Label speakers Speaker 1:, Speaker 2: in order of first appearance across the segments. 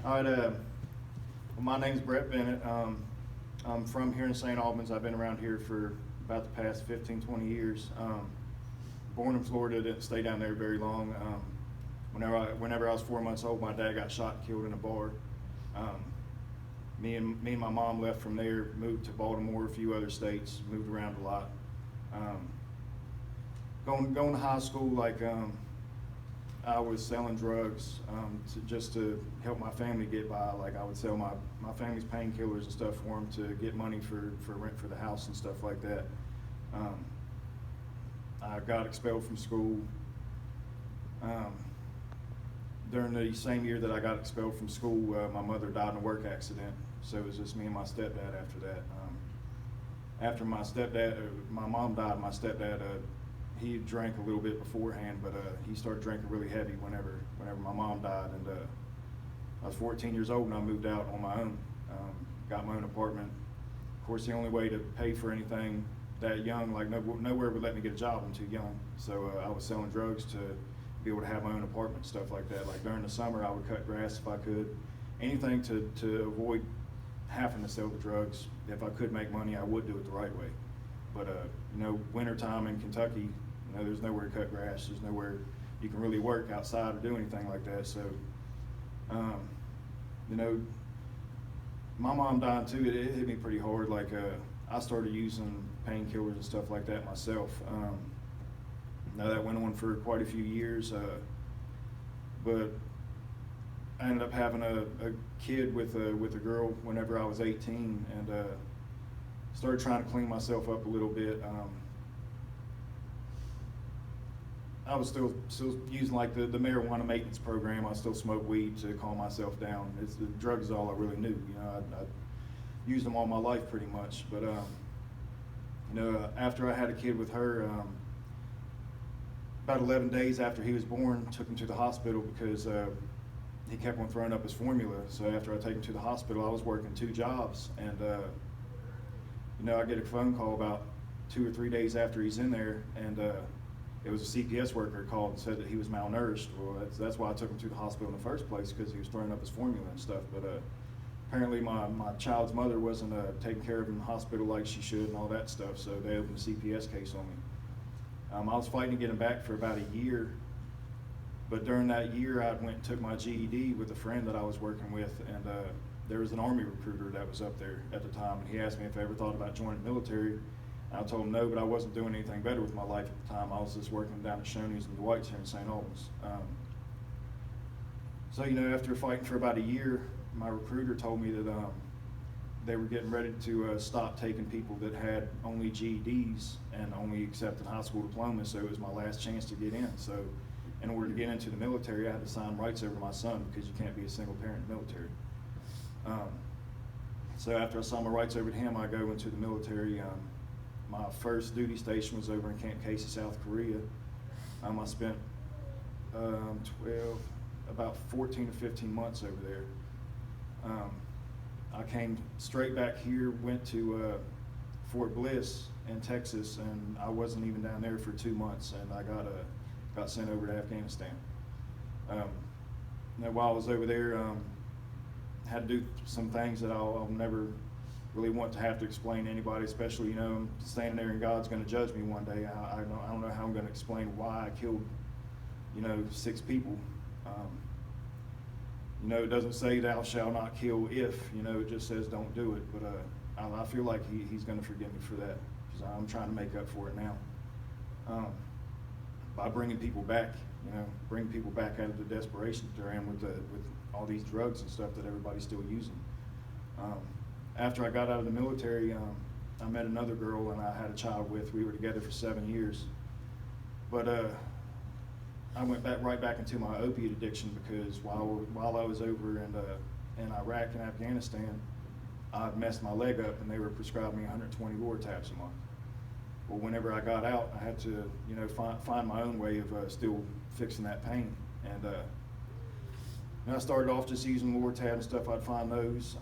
Speaker 1: All right, well, my name's Brett Bennett. I'm from here in St. Albans. I've been around here for about the past 15, 20 years. Born in Florida, didn't stay down there very long. Whenever I was 4 months old, my dad got shot and killed in a bar. Me and my mom left from there, moved to Baltimore, a few other states, moved around a lot. Going to high school, I was selling drugs just to help my family get by. Like I would sell my family's painkillers and stuff for them to get money for rent for the house and stuff like that. I got expelled from school. During the same year that I got expelled from school, my mother died in a work accident. So it was just me and my stepdad after that. After my mom died, my stepdad, he drank a little bit beforehand, but he started drinking really heavy whenever my mom died. And I was 14 years old and I moved out on my own. Got my own apartment. Of course, the only way to pay for anything that young, nowhere would let me get a job. I'm too young. So I was selling drugs to be able to have my own apartment, stuff like that. Like during the summer, I would cut grass if I could. Anything to avoid having to sell the drugs. If I could make money, I would do it the right way. But wintertime in Kentucky, there's nowhere to cut grass. There's nowhere you can really work outside or do anything like that. So, my mom died too. It hit me pretty hard. I started using painkillers and stuff like that myself. Now that went on for quite a few years, but I ended up having a kid with a girl whenever I was 18, and started trying to clean myself up a little bit. I was still using the marijuana maintenance program. I still smoked weed to calm myself down. The drugs is all I really knew. I used them all my life pretty much. But after I had a kid with her, about 11 days after he was born, took him to the hospital because he kept on throwing up his formula. So after I take him to the hospital, I was working 2 jobs, and I get a phone call about 2 or 3 days after he's in there, and it was a CPS worker called and said that he was malnourished. Well, that's why I took him to the hospital in the first place, because he was throwing up his formula and stuff. But apparently my child's mother wasn't taking care of him in the hospital like she should and all that stuff, so they opened a CPS case on me. I was fighting to get him back for about a year, but during that year I went and took my GED with a friend that I was working with, and there was an Army recruiter that was up there at the time, and he asked me if I ever thought about joining the military. I told him no, but I wasn't doing anything better with my life at the time. I was just working down at Shoney's and Dwight's here in St. Albans. So after fighting for about a year, my recruiter told me that they were getting ready to stop taking people that had only GEDs and only accepted high school diplomas, so it was my last chance to get in. So in order to get into the military, I had to sign rights over my son, because you can't be a single parent in the military. So after I signed my rights over to him, I go into the military. My first duty station was over in Camp Casey, South Korea. I spent about 14 to 15 months over there. I came straight back here, went to Fort Bliss in Texas, and I wasn't even down there for 2 months, and I got sent over to Afghanistan. While I was over there, had to do some things that I'll never really want to have to explain to anybody, especially, I'm standing there and God's going to judge me one day. I don't know how I'm going to explain why I killed, 6 people. It doesn't say thou shalt not kill if, it just says don't do it. But I feel like he's going to forgive me for that, because I'm trying to make up for it now. By bringing people back, bring people back out of the desperation that they're in with all these drugs and stuff that everybody's still using. After I got out of the military, I met another girl and I had a child with. We were together for 7 years. But I went right back into my opiate addiction, because while I was over in Iraq and Afghanistan, I messed my leg up and they were prescribing me 120 Lortabs a month. Well, whenever I got out, I had to, find my own way of still fixing that pain. And I started off just using Lortab and stuff. I'd find those.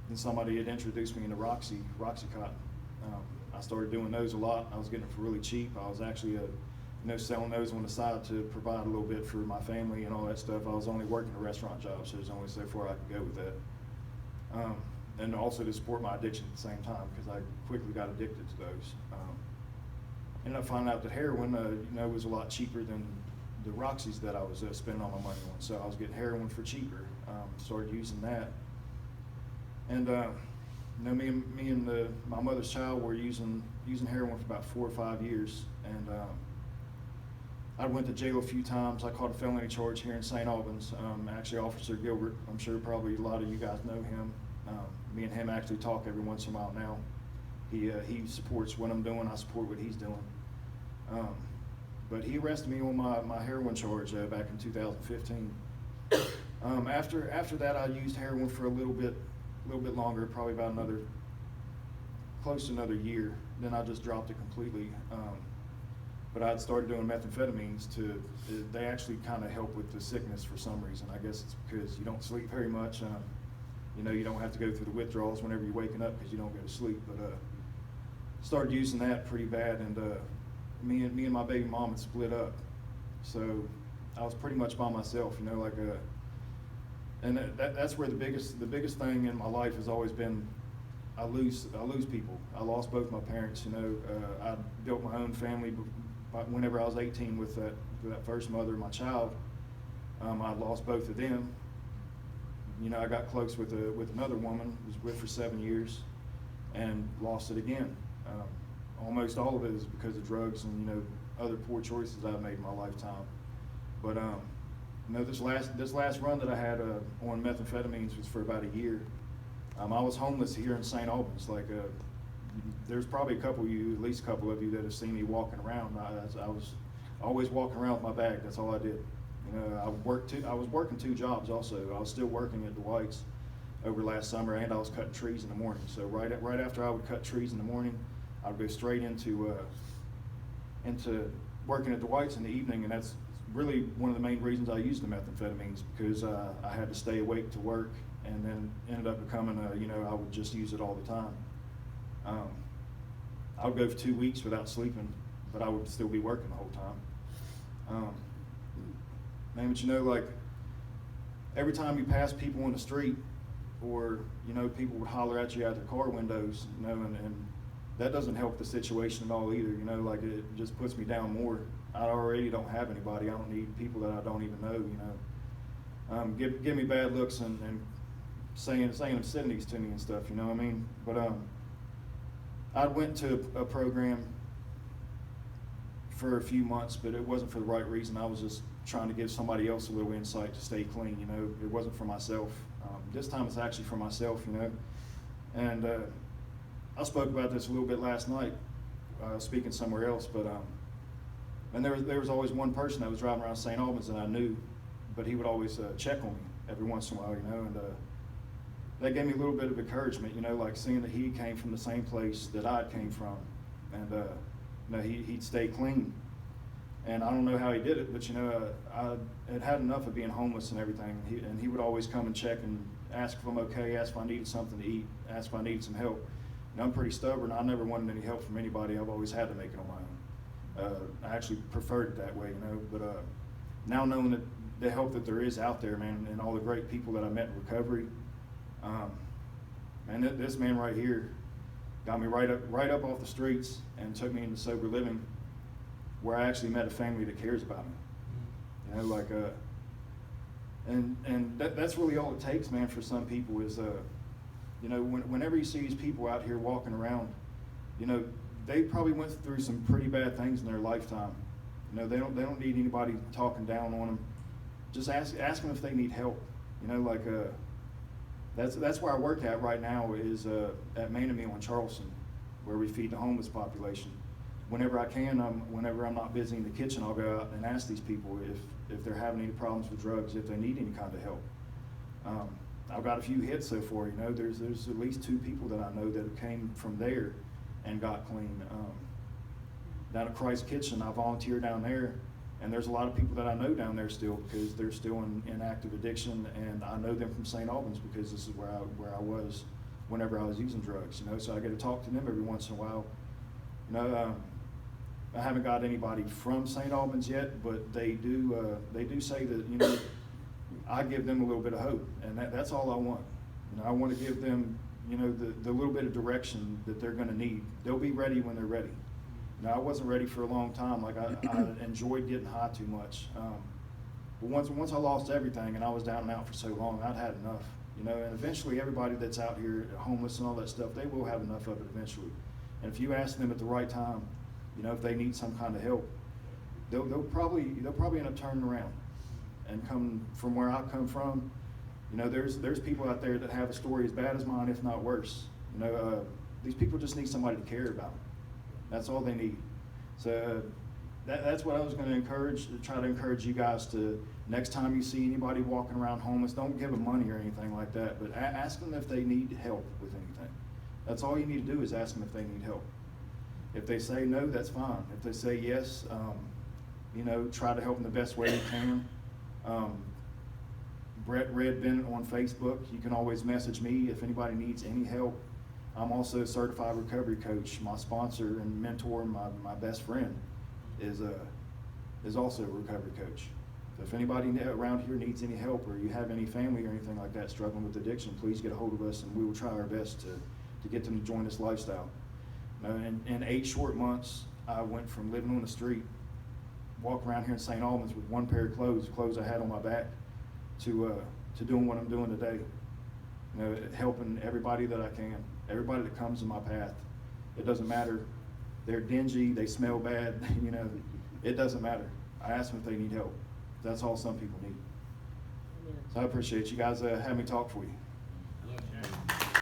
Speaker 1: And somebody had introduced me into Roxycontin. I started doing those a lot. I was getting them for really cheap. I was actually selling those on the side to provide a little bit for my family and all that stuff. I was only working a restaurant job, so there's only so far I could go with that. And also to support my addiction at the same time, because I quickly got addicted to those. Ended up finding out that heroin, was a lot cheaper than the Roxy's that I was spending all my money on. So I was getting heroin for cheaper. Started using that, and me and my mother's child were using heroin for about 4 or 5 years, and I went to jail a few times. I caught a felony charge here in St. Albans. Actually, Officer Gilbert, I'm sure probably a lot of you guys know him. Me and him actually talk every once in a while now. He supports what I'm doing. I support what he's doing. But he arrested me on my heroin charge back in 2015. After that, I used heroin for a little bit longer, probably about close to another year. Then I just dropped it completely. But I had started doing methamphetamines they actually kind of help with the sickness for some reason. I guess it's because you don't sleep very much. You don't have to go through the withdrawals whenever you're waking up because you don't go to sleep. But started using that pretty bad, and me and my baby mom had split up. So I was pretty much by myself, and that's where the biggest thing in my life has always been. I lose people. I lost both my parents. I built my own family whenever I was 18 with that first mother of my child. I lost both of them. I got close with another woman, was with for 7 years, and lost it again. Almost all of it is because of drugs and other poor choices I've made in my lifetime. But this last run that I had on methamphetamines was for about a year. I was homeless here in St. Albans. There's probably at least a couple of you that have seen me walking around. I was always walking around with my bag. That's all I did. I was working 2 jobs also. I was still working at Dwight's over last summer, and I was cutting trees in the morning. So right after I would cut trees in the morning, I would go straight into working at Dwight's in the evening, and that's really one of the main reasons I used the methamphetamines, because I had to stay awake to work, and then ended up becoming I would just use it all the time. I would go for 2 weeks without sleeping, but I would still be working the whole time. But every time you pass people on the street, or people would holler at you out their car windows, and that doesn't help the situation at all either. It just puts me down more. I already don't have anybody. I don't need people that I don't even know. Give me bad looks and saying obscenities to me and stuff. But I went to a program for a few months, but it wasn't for the right reason. I was just trying to give somebody else a little insight to stay clean. It wasn't for myself. This time it's actually for myself. And I spoke about this a little bit last night, speaking somewhere else. But and there was always one person that was driving around St. Albans that I knew, but he would always check on me every once in a while. And that gave me a little bit of encouragement. Seeing that he came from the same place that I came from, and he'd stay clean. And I don't know how he did it, but I had enough of being homeless and everything. He would always come and check and ask if I'm okay, ask if I needed something to eat, ask if I needed some help. I'm pretty stubborn. I never wanted any help from anybody. I've always had to make it on my own. I actually preferred it that way, But now knowing that the help that there is out there, man, and all the great people that I met in recovery, this man right here got me right up off the streets and took me into sober living, where I actually met a family that cares about me. That's really all it takes, man, for some people is, whenever you see these people out here walking around, they probably went through some pretty bad things in their lifetime. They don't need anybody talking down on them. Just ask them if they need help. That's where I work at right now is at Main and Meal in Charleston, where we feed the homeless population. Whenever I can, whenever I'm not busy in the kitchen, I'll go out and ask these people if they're having any problems with drugs, if they need any kind of help. I've got a few hits so far. There's at least 2 people that I know that came from there and got clean. Down at Christ Kitchen, I volunteer down there, and there's a lot of people that I know down there still because they're still in active addiction, and I know them from St. Albans because this is where I was whenever I was using drugs. So I get to talk to them every once in a while. I haven't got anybody from St. Albans yet, but they do say that, you know, I give them a little bit of hope, and that's all I want. You know, I want to give them, you know, the little bit of direction that they're going to need. They'll be ready when they're ready. You know, I wasn't ready for a long time. Like I enjoyed getting high too much. But once I lost everything and I was down and out for so long, I'd had enough. You know, and eventually everybody that's out here homeless and all that stuff, they will have enough of it eventually. And if you ask them at the right time, you know, if they need some kind of help, they'll probably end up turning around and come from where I come from. You know, there's people out there that have a story as bad as mine, if not worse. You know, these people just need somebody to care about. That's all they need. So that's what I was going to try to encourage you guys to, next time you see anybody walking around homeless, don't give them money or anything like that, but ask them if they need help with anything. That's all you need to do is ask them if they need help. If they say no, that's fine. If they say yes, you know, try to help them the best way you can. Brett Red Bennett on Facebook. You can always message me if anybody needs any help. I'm also a certified recovery coach. My sponsor and mentor, my best friend, is also a recovery coach. So if anybody around here needs any help, or you have any family or anything like that struggling with addiction, please get a hold of us, and we will try our best to get them to join this lifestyle. In 8 short months, I went from living on the street, walking around here in St. Albans with one pair of clothes I had on my back, to doing what I'm doing today. You know, helping everybody that I can, everybody that comes in my path. It doesn't matter. They're dingy, they smell bad, you know, it doesn't matter. I ask them if they need help. That's all some people need. So I appreciate you guys having me talk for you.